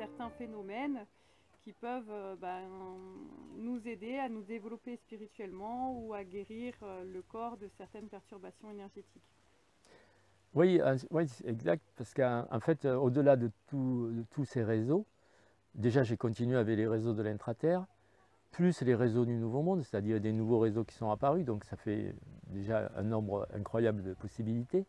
certains phénomènes qui peuvent nous aider à nous développer spirituellement ou à guérir le corps de certaines perturbations énergétiques. Oui, oui, c'est exact, parce qu'en fait, au-delà de tous ces réseaux, déjà j'ai continué avec les réseaux de l'intraterre, plus les réseaux du Nouveau Monde, c'est-à-dire des nouveaux réseaux qui sont apparus, donc ça fait déjà un nombre incroyable de possibilités.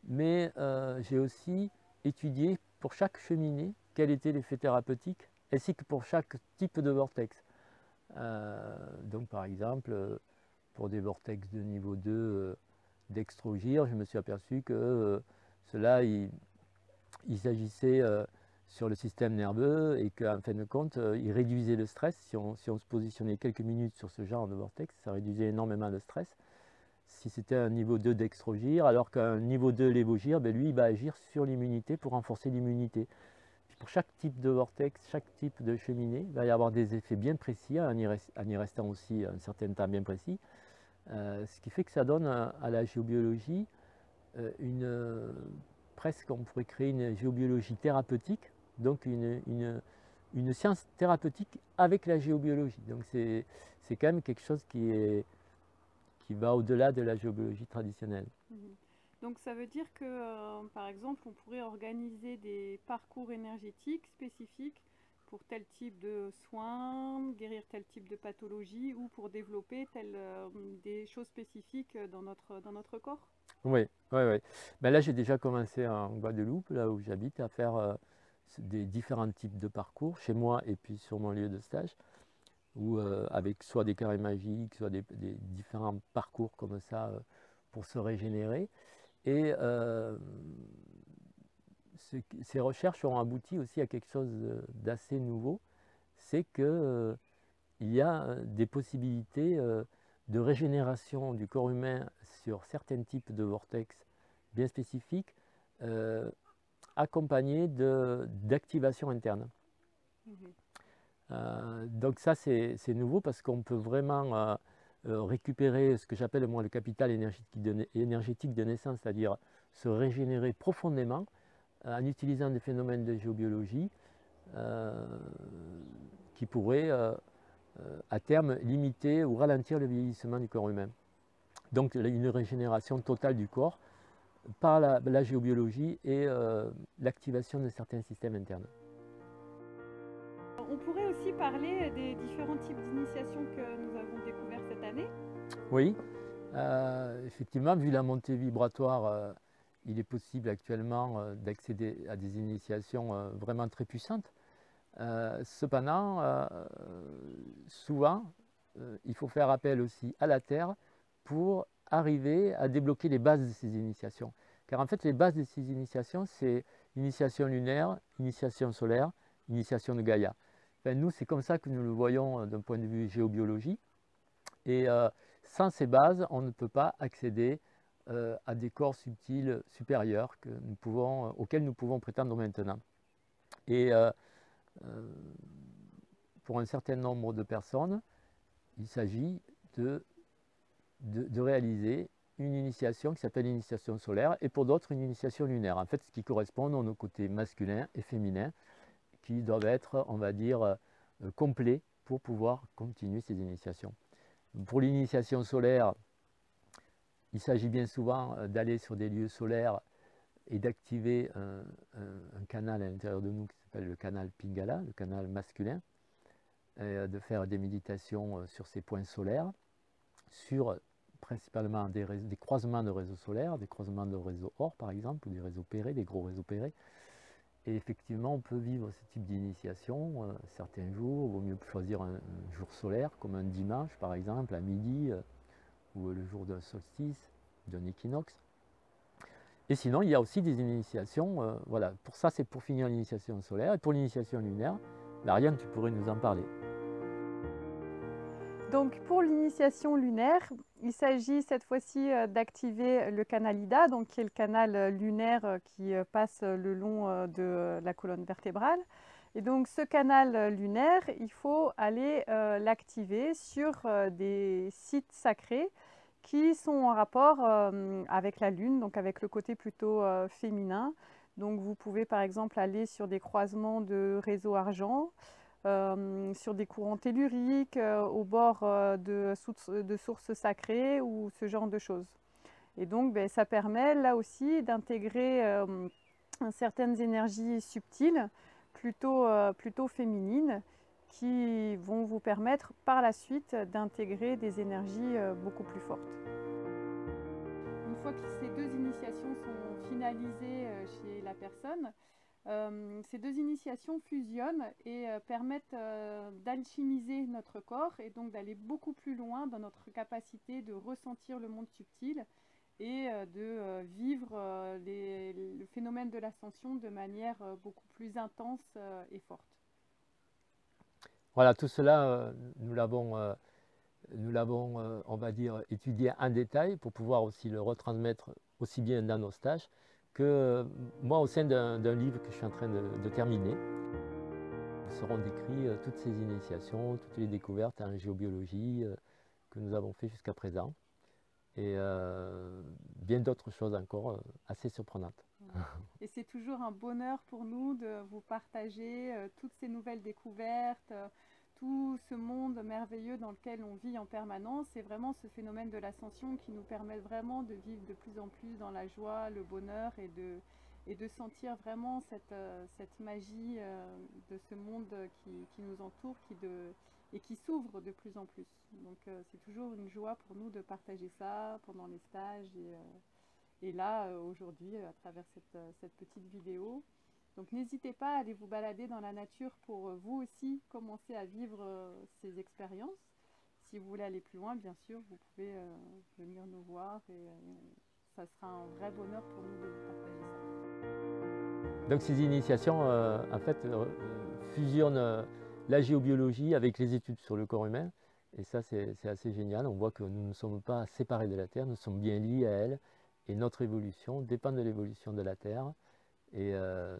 Mais j'ai aussi étudié pour chaque cheminée quel était l'effet thérapeutique, ainsi que pour chaque type de vortex. Donc par exemple, pour des vortex de niveau 2 d'extrogir, je me suis aperçu que cela, il s'agissait sur le système nerveux et qu'en fin de compte, il réduisait le stress. Si on se positionnait quelques minutes sur ce genre de vortex, ça réduisait énormément le stress. Si c'était un niveau 2 d'extrogir, alors qu'un niveau 2 lévogir, ben lui, il va agir sur l'immunité pour renforcer l'immunité. Puis pour chaque type de vortex, chaque type de cheminée, il va y avoir des effets bien précis, en y restant aussi un certain temps bien précis. Ce qui fait que ça donne à la géobiologie presque on pourrait créer une géobiologie thérapeutique, donc une science thérapeutique avec la géobiologie. Donc c'est quand même quelque chose qui va au-delà de la géobiologie traditionnelle. Mhm. Donc ça veut dire que, par exemple, on pourrait organiser des parcours énergétiques spécifiques pour tel type de soins, guérir tel type de pathologie ou pour développer des choses spécifiques dans notre corps. Oui, oui, oui. Ben là, j'ai déjà commencé en Guadeloupe, là où j'habite, à faire des différents types de parcours, chez moi et puis sur mon lieu de stage, où avec soit des carrés magiques, soit des différents parcours comme ça pour se régénérer. Et ces recherches ont abouti aussi à quelque chose d'assez nouveau, c'est que il y a des possibilités de régénération du corps humain sur certains types de vortex bien spécifiques, euh, accompagnés d'activation interne. Mhm. Donc ça, c'est nouveau parce qu'on peut vraiment récupérer ce que j'appelle moi le capital énergétique de naissance, c'est-à-dire se régénérer profondément en utilisant des phénomènes de géobiologie euh, qui pourraient à terme limiter ou ralentir le vieillissement du corps humain. Donc une régénération totale du corps par la géobiologie et l'activation de certains systèmes internes. On pourrait aussi parler des différents types d'initiations que nous avons découverts cette année. Oui, effectivement, vu la montée vibratoire, il est possible actuellement d'accéder à des initiations vraiment très puissantes. Cependant, souvent, il faut faire appel aussi à la Terre pour arriver à débloquer les bases de ces initiations. Car en fait, les bases de ces initiations, c'est initiation lunaire, initiation solaire, initiation de Gaïa. Enfin, nous, c'est comme ça que nous le voyons d'un point de vue géobiologie. Et sans ces bases, on ne peut pas accéder à des corps subtils supérieurs auxquels nous pouvons prétendre maintenant. Et pour un certain nombre de personnes, il s'agit de réaliser une initiation qui s'appelle l'initiation solaire et pour d'autres une initiation lunaire. En fait, ce qui correspond aux côtés masculin et féminin qui doivent être, on va dire, complets pour pouvoir continuer ces initiations. Pour l'initiation solaire, il s'agit bien souvent d'aller sur des lieux solaires et d'activer un canal à l'intérieur de nous qui s'appelle le canal Pingala, le canal masculin, et de faire des méditations sur ces points solaires, sur principalement des croisements de réseaux solaires, des croisements de réseaux or par exemple, ou des réseaux pairés, des gros réseaux pairés. Et effectivement, on peut vivre ce type d'initiation certains jours. Il vaut mieux choisir un jour solaire, comme un dimanche par exemple, à midi, ou le jour d'un solstice, d'un équinoxe. Et sinon, il y a aussi des initiations, voilà, pour ça c'est pour finir l'initiation solaire. Et pour l'initiation lunaire, Marianne, tu pourrais nous en parler. Donc pour l'initiation lunaire, il s'agit cette fois-ci d'activer le canal Ida, donc qui est le canal lunaire qui passe le long de la colonne vertébrale. Et donc ce canal lunaire, il faut aller l'activer sur des sites sacrés qui sont en rapport avec la Lune, donc avec le côté plutôt féminin. Donc vous pouvez par exemple aller sur des croisements de réseaux argent, sur des courants telluriques, au bord de sources sacrées ou ce genre de choses. Et donc ça permet là aussi d'intégrer certaines énergies subtiles, plutôt féminines, qui vont vous permettre par la suite d'intégrer des énergies beaucoup plus fortes. Une fois que ces deux initiations sont finalisées chez la personne, ces deux initiations fusionnent et permettent d'alchimiser notre corps et donc d'aller beaucoup plus loin dans notre capacité de ressentir le monde subtil et de vivre le phénomène de l'ascension de manière beaucoup plus intense et forte. Voilà, tout cela, nous l'avons, on va dire, étudié en détail pour pouvoir aussi le retransmettre aussi bien dans nos stages que moi au sein d'un livre que je suis en train de terminer. Seront décrits toutes ces initiations, toutes les découvertes en géobiologie que nous avons fait jusqu'à présent et bien d'autres choses encore assez surprenantes. Et c'est toujours un bonheur pour nous de vous partager toutes ces nouvelles découvertes, tout ce monde merveilleux dans lequel on vit en permanence. C'est vraiment ce phénomène de l'ascension qui nous permet vraiment de vivre de plus en plus dans la joie, le bonheur et de sentir vraiment cette magie de ce monde qui nous entoure et qui s'ouvre de plus en plus. Donc c'est toujours une joie pour nous de partager ça pendant les stages et là aujourd'hui à travers cette petite vidéo. Donc n'hésitez pas à aller vous balader dans la nature pour vous aussi commencer à vivre ces expériences. Si vous voulez aller plus loin, bien sûr, vous pouvez venir nous voir et ça sera un vrai bonheur pour nous de vous partager ça. Donc ces initiations, en fait, fusionnent la géobiologie avec les études sur le corps humain. Et ça, c'est assez génial. On voit que nous ne sommes pas séparés de la Terre, nous sommes bien liés à elle. Et notre évolution dépend de l'évolution de la Terre. Et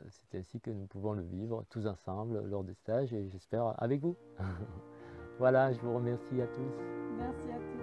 c'est ainsi que nous pouvons le vivre tous ensemble lors des stages et j'espère avec vous. Voilà, je vous remercie à tous. Merci à tous.